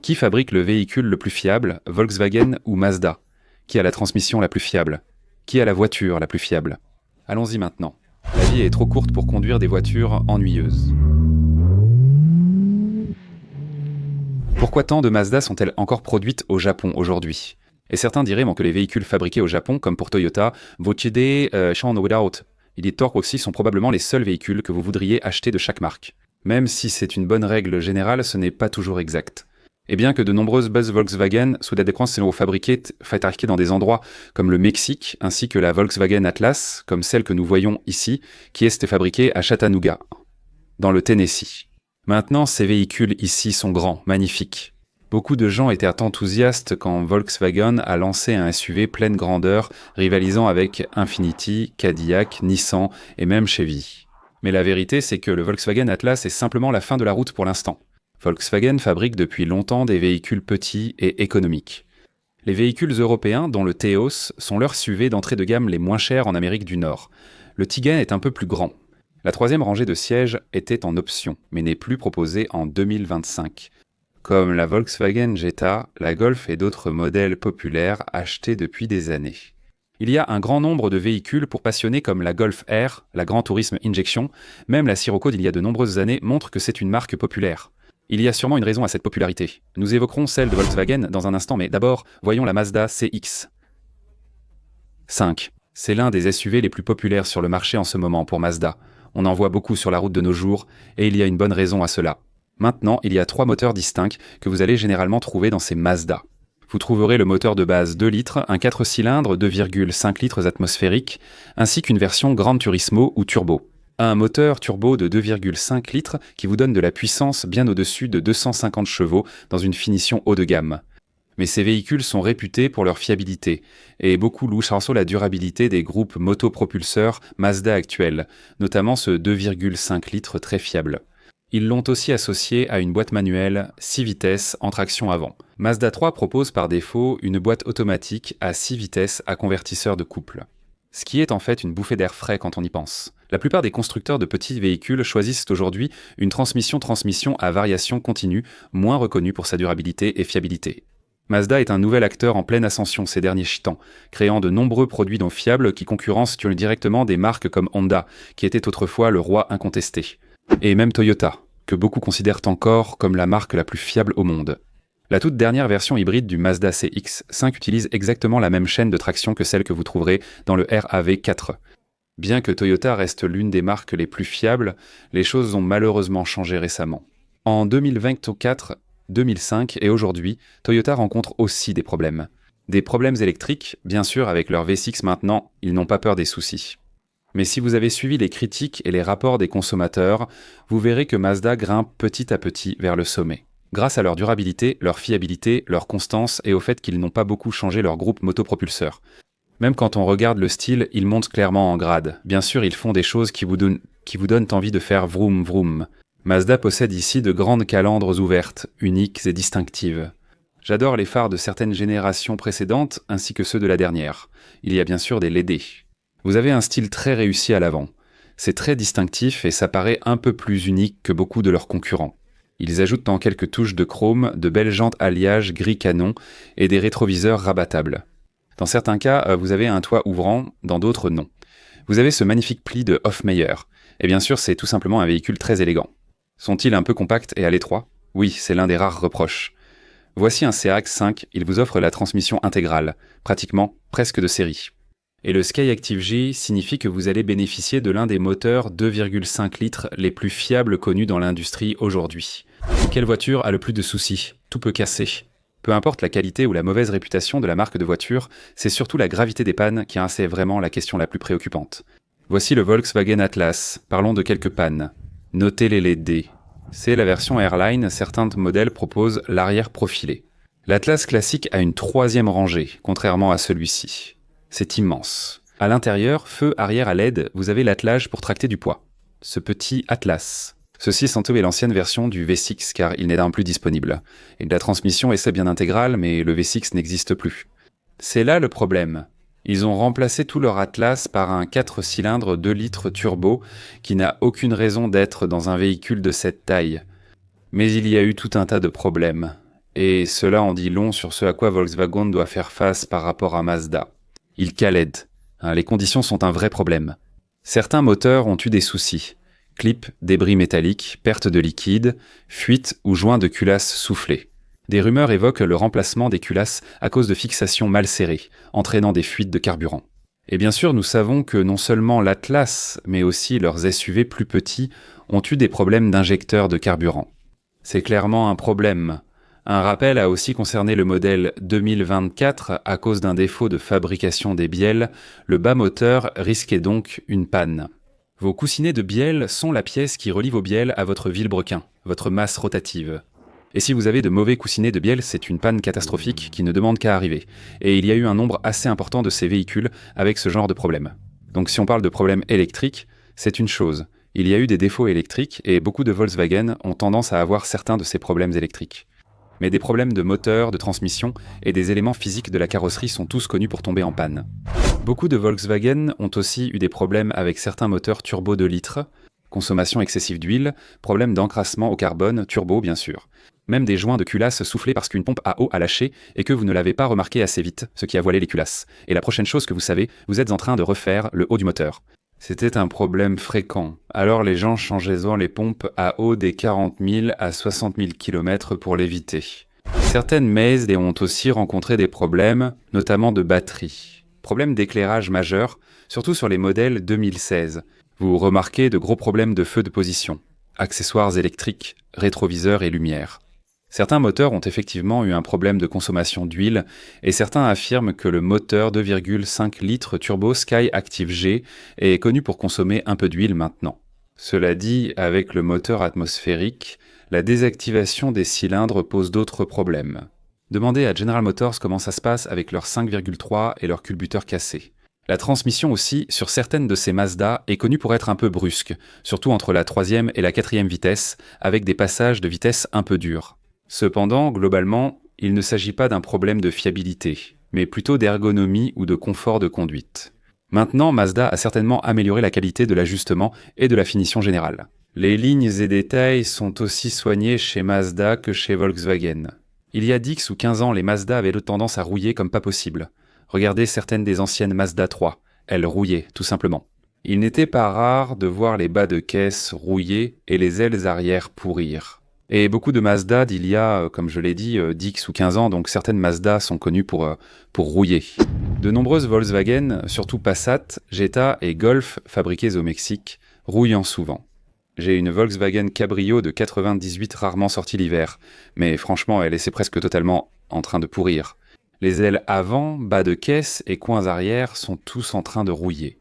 Qui fabrique le véhicule le plus fiable, Volkswagen ou Mazda? Qui a la transmission la plus fiable? Qui a la voiture la plus fiable? Allons-y maintenant. La vie est trop courte pour conduire des voitures ennuyeuses. Pourquoi tant de Mazda sont-elles encore produites au Japon aujourd'hui? Et certains diraient que les véhicules fabriqués au Japon, comme pour Toyota, without Torque aussi sont probablement les seuls véhicules que vous voudriez acheter de chaque marque. Même si c'est une bonne règle générale, ce n'est pas toujours exact. Et bien que de nombreuses buses Volkswagen soient fabriquées dans des endroits comme le Mexique, ainsi que la Volkswagen Atlas, comme celle que nous voyons ici, qui est fabriquée à Chattanooga, dans le Tennessee. Maintenant, ces véhicules ici sont grands, magnifiques. Beaucoup de gens étaient enthousiastes quand Volkswagen a lancé un SUV pleine grandeur, rivalisant avec Infiniti, Cadillac, Nissan et même Chevy. Mais la vérité, c'est que le Volkswagen Atlas est simplement la fin de la route pour l'instant. Volkswagen fabrique depuis longtemps des véhicules petits et économiques. Les véhicules européens, dont le Teos, sont leurs SUV d'entrée de gamme les moins chers en Amérique du Nord. Le Tigane est un peu plus grand. La troisième rangée de sièges était en option, mais n'est plus proposée en 2025. Comme la Volkswagen Jetta, la Golf et d'autres modèles populaires achetés depuis des années. Il y a un grand nombre de véhicules pour passionnés comme la Golf R, la Grand Tourisme Injection, même la Sirocco d'il y a de nombreuses années montre que c'est une marque populaire. Il y a sûrement une raison à cette popularité. Nous évoquerons celle de Volkswagen dans un instant, mais d'abord, voyons la Mazda CX-5. C'est l'un des SUV les plus populaires sur le marché en ce moment pour Mazda. On en voit beaucoup sur la route de nos jours, et il y a une bonne raison à cela. Maintenant, il y a 3 moteurs distincts que vous allez généralement trouver dans ces Mazda. Vous trouverez le moteur de base 2 litres, un 4 cylindres 2,5 litres atmosphériques, ainsi qu'une version Gran Turismo ou Turbo. Un moteur turbo de 2,5 litres qui vous donne de la puissance bien au-dessus de 250 chevaux dans une finition haut de gamme. Mais ces véhicules sont réputés pour leur fiabilité, et beaucoup louent la durabilité des groupes motopropulseurs Mazda actuels, notamment ce 2,5 litres très fiable. Ils l'ont aussi associé à une boîte manuelle 6 vitesses en traction avant. Mazda 3 propose par défaut une boîte automatique à 6 vitesses à convertisseur de couple. Ce qui est en fait une bouffée d'air frais quand on y pense. La plupart des constructeurs de petits véhicules choisissent aujourd'hui une transmission à variation continue, moins reconnue pour sa durabilité et fiabilité. Mazda est un nouvel acteur en pleine ascension ces derniers temps, créant de nombreux produits non fiables qui concurrencent directement des marques comme Honda, qui était autrefois le roi incontesté. Et même Toyota, que beaucoup considèrent encore comme la marque la plus fiable au monde. La toute dernière version hybride du Mazda CX-5 utilise exactement la même chaîne de traction que celle que vous trouverez dans le RAV4. Bien que Toyota reste l'une des marques les plus fiables, les choses ont malheureusement changé récemment. En 2024, 2005 et aujourd'hui, Toyota rencontre aussi des problèmes. Des problèmes électriques, bien sûr avec leur V6 maintenant, ils n'ont pas peur des soucis. Mais si vous avez suivi les critiques et les rapports des consommateurs, vous verrez que Mazda grimpe petit à petit vers le sommet. Grâce à leur durabilité, leur fiabilité, leur constance et au fait qu'ils n'ont pas beaucoup changé leur groupe motopropulseur. Même quand on regarde le style, ils montent clairement en grade. Bien sûr, ils font des choses qui vous donnent envie de faire vroom vroom. Mazda possède ici de grandes calandres ouvertes, uniques et distinctives. J'adore les phares de certaines générations précédentes ainsi que ceux de la dernière. Il y a bien sûr des LED. Vous avez un style très réussi à l'avant. C'est très distinctif et ça paraît un peu plus unique que beaucoup de leurs concurrents. Ils ajoutent en quelques touches de chrome, de belles jantes alliage gris canon et des rétroviseurs rabattables. Dans certains cas, vous avez un toit ouvrant, dans d'autres non. Vous avez ce magnifique pli de Hofmeier. Et bien sûr, c'est tout simplement un véhicule très élégant. Sont-ils un peu compacts et à l'étroit? Oui, c'est l'un des rares reproches. Voici un CX-5, il vous offre la transmission intégrale, pratiquement presque de série. Et le Skyactiv-J signifie que vous allez bénéficier de l'un des moteurs 2,5 litres les plus fiables connus dans l'industrie aujourd'hui. Quelle voiture a le plus de soucis? Tout peut casser. Peu importe la qualité ou la mauvaise réputation de la marque de voiture, c'est surtout la gravité des pannes qui est vraiment la question la plus préoccupante. Voici le Volkswagen Atlas, parlons de quelques pannes. Notez les LED. C'est la version Airline, certains modèles proposent l'arrière profilé. L'Atlas classique a une 3e rangée, contrairement à celui-ci. C'est immense. À l'intérieur, feu arrière à LED, vous avez l'attelage pour tracter du poids. Ce petit Atlas. Ceci sans est l'ancienne version du V6 car il n'est d'un plus disponible. Et la transmission essaie bien intégrale, mais le V6 n'existe plus. C'est là le problème. Ils ont remplacé tout leur Atlas par un 4 cylindres 2 litres turbo qui n'a aucune raison d'être dans un véhicule de cette taille. Mais il y a eu tout un tas de problèmes. Et cela en dit long sur ce à quoi Volkswagen doit faire face par rapport à Mazda. Il calaide. Les conditions sont un vrai problème. Certains moteurs ont eu des soucis. Clips, débris métalliques, perte de liquide, fuite ou joint de culasse soufflé. Des rumeurs évoquent le remplacement des culasses à cause de fixations mal serrées, entraînant des fuites de carburant. Et bien sûr, nous savons que non seulement l'Atlas, mais aussi leurs SUV plus petits ont eu des problèmes d'injecteurs de carburant. C'est clairement un problème. Un rappel a aussi concerné le modèle 2024 à cause d'un défaut de fabrication des bielles, le bas moteur risquait donc une panne. Vos coussinets de bielle sont la pièce qui relie vos bielles à votre vilebrequin, votre masse rotative. Et si vous avez de mauvais coussinets de bielle, c'est une panne catastrophique qui ne demande qu'à arriver. Et il y a eu un nombre assez important de ces véhicules avec ce genre de problème. Donc si on parle de problèmes électriques, c'est une chose. Il y a eu des défauts électriques et beaucoup de Volkswagen ont tendance à avoir certains de ces problèmes électriques. Mais des problèmes de moteur, de transmission et des éléments physiques de la carrosserie sont tous connus pour tomber en panne. Beaucoup de Volkswagen ont aussi eu des problèmes avec certains moteurs turbo 2 litres, consommation excessive d'huile, problème d'encrassement au carbone, turbo bien sûr. Même des joints de culasse soufflés parce qu'une pompe à eau a lâché et que vous ne l'avez pas remarqué assez vite, ce qui a voilé les culasses. Et la prochaine chose que vous savez, vous êtes en train de refaire le haut du moteur. C'était un problème fréquent. Alors les gens changeaient-en les pompes à eau des 40 000 à 60 000 km pour l'éviter. Certaines Mazda ont aussi rencontré des problèmes, notamment de batterie. Problèmes d'éclairage majeurs, surtout sur les modèles 2016. Vous remarquez de gros problèmes de feu de position, accessoires électriques, rétroviseurs et lumière. Certains moteurs ont effectivement eu un problème de consommation d'huile et certains affirment que le moteur 2,5 litres turbo Sky Active G est connu pour consommer un peu d'huile maintenant. Cela dit, avec le moteur atmosphérique, la désactivation des cylindres pose d'autres problèmes. Demandez à General Motors comment ça se passe avec leur 5,3 et leur culbuteur cassé. La transmission aussi, sur certaines de ces Mazda, est connue pour être un peu brusque, surtout entre la 3e et la 4e vitesse, avec des passages de vitesse un peu durs. Cependant, globalement, il ne s'agit pas d'un problème de fiabilité, mais plutôt d'ergonomie ou de confort de conduite. Maintenant, Mazda a certainement amélioré la qualité de l'ajustement et de la finition générale. Les lignes et détails sont aussi soignés chez Mazda que chez Volkswagen. Il y a 10 ou 15 ans, les Mazda avaient tendance à rouiller comme pas possible. Regardez certaines des anciennes Mazda 3, elles rouillaient, tout simplement. Il n'était pas rare de voir les bas de caisse rouiller et les ailes arrière pourrir. Et beaucoup de Mazda d'il y a, comme je l'ai dit, 10 ou 15 ans, donc certaines Mazda sont connues pour rouiller. De nombreuses Volkswagen, surtout Passat, Jetta et Golf, fabriquées au Mexique, rouillant souvent. J'ai une Volkswagen Cabrio de 98 rarement sortie l'hiver, mais franchement elle essaie presque totalement en train de pourrir. Les ailes avant, bas de caisse et coins arrière sont tous en train de rouiller.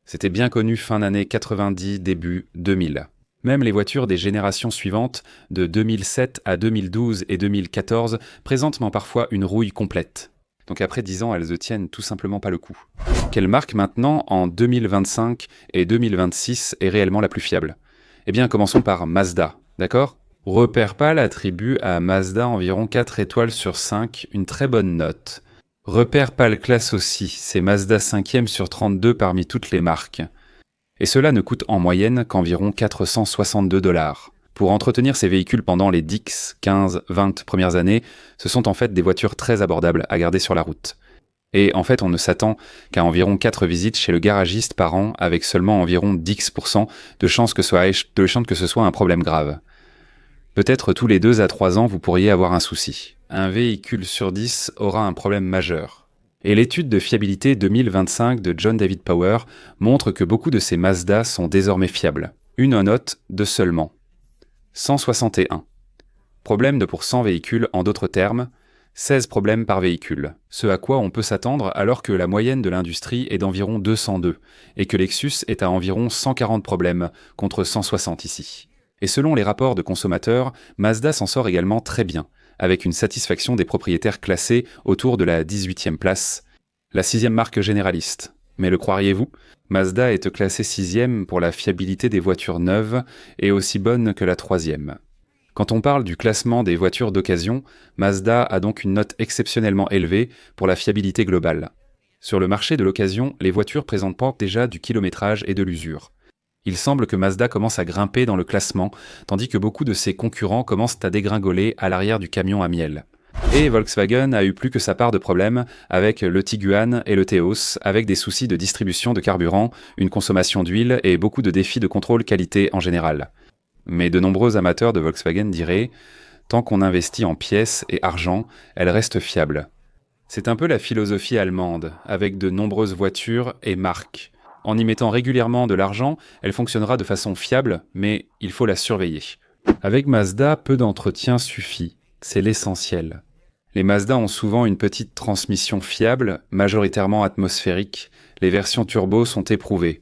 C'était bien connu fin d'année 90, début 2000. Même les voitures des générations suivantes, de 2007 à 2012 et 2014, présentent parfois une rouille complète. Donc après 10 ans, elles ne tiennent tout simplement pas le coup. Quelle marque maintenant, en 2025 et 2026, est réellement la plus fiable ? Eh bien, commençons par Mazda, d'accord ? Repère Pal attribue à Mazda environ 4 étoiles sur 5, une très bonne note. Repère Pal classe aussi, c'est Mazda 5e sur 32 parmi toutes les marques. Et cela ne coûte en moyenne qu'environ 462 $. Pour entretenir ces véhicules pendant les 10, 15, 20 premières années, ce sont en fait des voitures très abordables à garder sur la route. Et en fait, on ne s'attend qu'à environ 4 visites chez le garagiste par an, avec seulement environ 10% de chances que ce soit un problème grave. Peut-être tous les 2 à 3 ans, vous pourriez avoir un souci. Un véhicule sur 10 aura un problème majeur. Et l'étude de fiabilité 2025 de John David Power montre que beaucoup de ces Mazda sont désormais fiables. Une note de seulement 161. Problème de pour 100 véhicules, en d'autres termes, 16 problèmes par véhicule. Ce à quoi on peut s'attendre alors que la moyenne de l'industrie est d'environ 202 et que Lexus est à environ 140 problèmes contre 160 ici. Et selon les rapports de consommateurs, Mazda s'en sort également très bien, avec une satisfaction des propriétaires classés autour de la 18e place, la 6e marque généraliste. Mais le croiriez-vous ? Mazda est classée 6e pour la fiabilité des voitures neuves et aussi bonne que la 3e. Quand on parle du classement des voitures d'occasion, Mazda a donc une note exceptionnellement élevée pour la fiabilité globale. Sur le marché de l'occasion, les voitures présentent déjà du kilométrage et de l'usure. Il semble que Mazda commence à grimper dans le classement, tandis que beaucoup de ses concurrents commencent à dégringoler à l'arrière du camion à miel. Et Volkswagen a eu plus que sa part de problèmes avec le Tiguan et le Teos, avec des soucis de distribution de carburant, une consommation d'huile et beaucoup de défis de contrôle qualité en général. Mais de nombreux amateurs de Volkswagen diraient « Tant qu'on investit en pièces et argent, elle reste fiable ». C'est un peu la philosophie allemande, avec de nombreuses voitures et marques. En y mettant régulièrement de l'argent, elle fonctionnera de façon fiable, mais il faut la surveiller. Avec Mazda, peu d'entretien suffit. C'est l'essentiel. Les Mazda ont souvent une petite transmission fiable, majoritairement atmosphérique. Les versions turbo sont éprouvées.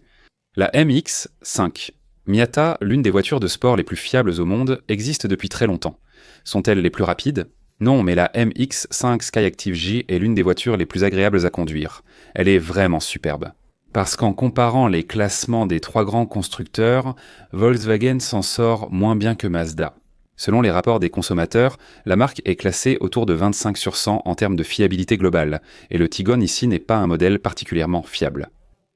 La MX-5. Miata, l'une des voitures de sport les plus fiables au monde, existe depuis très longtemps. Sont-elles les plus rapides ? Non, mais la MX-5 Skyactiv J est l'une des voitures les plus agréables à conduire. Elle est vraiment superbe. Parce qu'en comparant les classements des trois grands constructeurs, Volkswagen s'en sort moins bien que Mazda. Selon les rapports des consommateurs, la marque est classée autour de 25 sur 100 en termes de fiabilité globale, et le Tiguan ici n'est pas un modèle particulièrement fiable.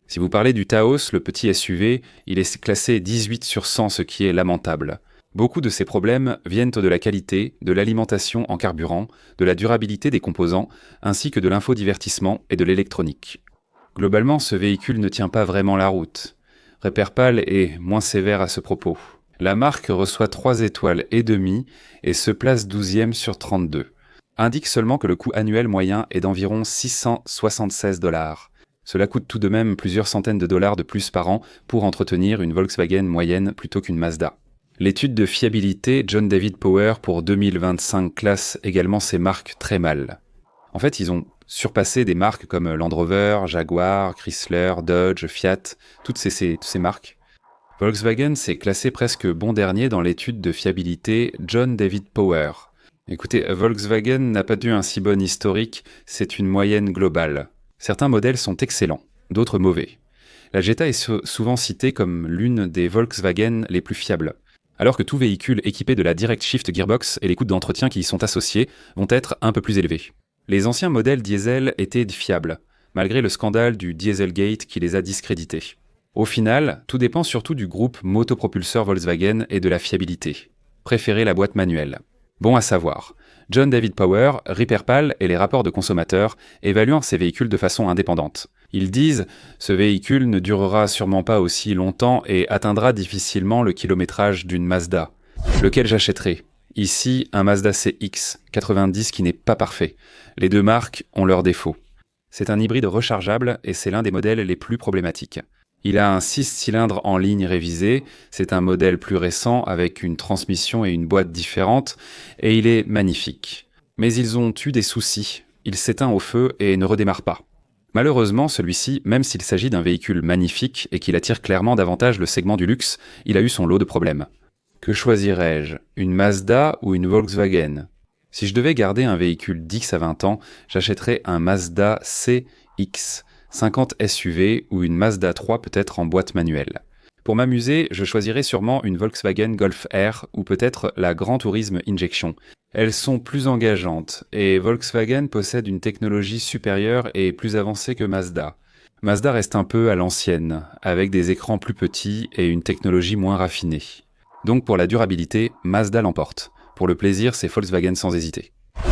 Si vous parlez du Taos, le petit SUV, il est classé 18 sur 100, ce qui est lamentable. Beaucoup de ces problèmes viennent de la qualité, de l'alimentation en carburant, de la durabilité des composants, ainsi que de l'infodivertissement et de l'électronique. Globalement, ce véhicule ne tient pas vraiment la route. Repairpal est moins sévère à ce propos. La marque reçoit 3 étoiles et demie et se place 12e sur 32. Indique seulement que le coût annuel moyen est d'environ 676 $. Cela coûte tout de même plusieurs centaines de dollars de plus par an pour entretenir une Volkswagen moyenne plutôt qu'une Mazda. L'étude de fiabilité John David Power pour 2025 classe également ces marques très mal. En fait, ils ont surpassé des marques comme Land Rover, Jaguar, Chrysler, Dodge, Fiat, toutes ces marques. Volkswagen s'est classé presque bon dernier dans l'étude de fiabilité John David Power. Écoutez, Volkswagen n'a pas eu un si bon historique, c'est une moyenne globale. Certains modèles sont excellents, d'autres mauvais. La Jetta est souvent citée comme l'une des Volkswagen les plus fiables. Alors que tout véhicule équipé de la Direct Shift Gearbox et les coûts d'entretien qui y sont associés vont être un peu plus élevés. Les anciens modèles diesel étaient fiables, malgré le scandale du Dieselgate qui les a discrédités. Au final, tout dépend surtout du groupe motopropulseur Volkswagen et de la fiabilité. Préférez la boîte manuelle. Bon à savoir, John David Power, Repairpal et les rapports de consommateurs évaluant ces véhicules de façon indépendante. Ils disent « Ce véhicule ne durera sûrement pas aussi longtemps et atteindra difficilement le kilométrage d'une Mazda. Lequel j'achèterai ? Ici, un Mazda CX-90 qui n'est pas parfait. Les deux marques ont leurs défauts. C'est un hybride rechargeable et c'est l'un des modèles les plus problématiques. Il a un 6 cylindres en ligne révisé, c'est un modèle plus récent avec une transmission et une boîte différentes, et il est magnifique. Mais ils ont eu des soucis, il s'éteint au feu et ne redémarre pas. Malheureusement, celui-ci, même s'il s'agit d'un véhicule magnifique et qu'il attire clairement davantage le segment du luxe, il a eu son lot de problèmes. Que choisirais-je ? Une Mazda ou une Volkswagen ? Si je devais garder un véhicule d'10 à 20 ans, j'achèterais un Mazda CX-50 SUV ou une Mazda 3 peut-être en boîte manuelle. Pour m'amuser, je choisirais sûrement une Volkswagen Golf R ou peut-être la Gran Turismo Injection. Elles sont plus engageantes et Volkswagen possède une technologie supérieure et plus avancée que Mazda. Mazda reste un peu à l'ancienne, avec des écrans plus petits et une technologie moins raffinée. Donc pour la durabilité, Mazda l'emporte. Pour le plaisir, c'est Volkswagen sans hésiter.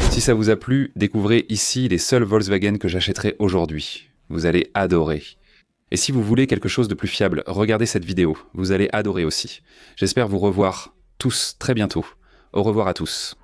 Si ça vous a plu, découvrez ici les seuls Volkswagen que j'achèterai aujourd'hui. Vous allez adorer. Et si vous voulez quelque chose de plus fiable, regardez cette vidéo. Vous allez adorer aussi. J'espère vous revoir tous très bientôt. Au revoir à tous.